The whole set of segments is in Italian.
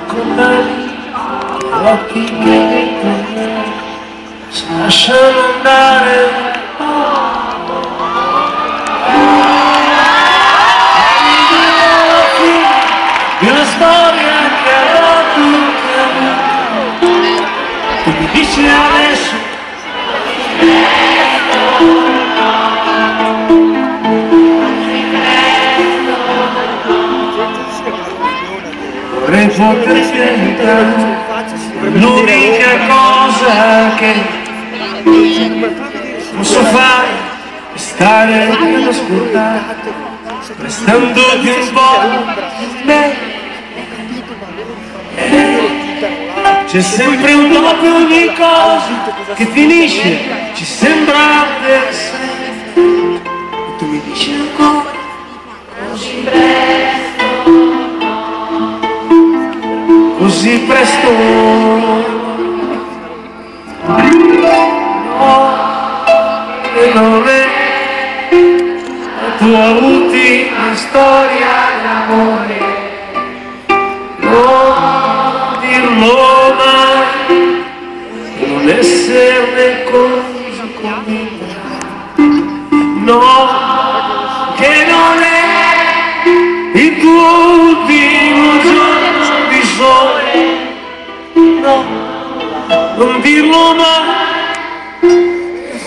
con gli occhi che dentro me si lasciano andare. Di una storia che ha dato tu mi dici adesso vorrei poterti aiutare. L'unica cosa che posso fare è stare ad ascoltare, prestandoti un po'. C'è sempre un dopo ogni cosa che finisce, ci sembra per sé. E tu mi dici ancora così presto, così presto. No, che non è la tua ultima storia d'amore. Non dirlo mai, non esserne così convinta. No, che non è il tuo ultimo giorno di sole. No, non dirlo mai,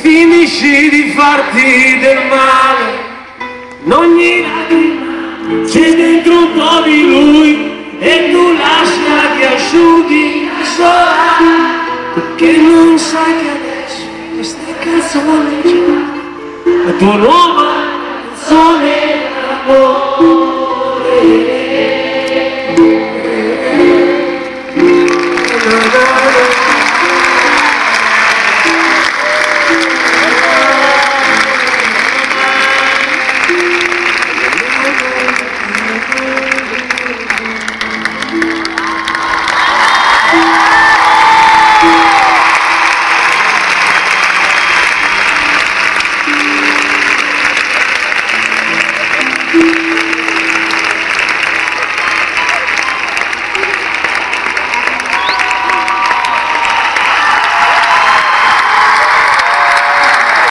finisci di farti del male. In ogni lacrima c'è dentro un po' di lui. E tu lascia che asciughi sola, perché non sai che adesso questa canzone c'è, la tua nuova canzone d'amore.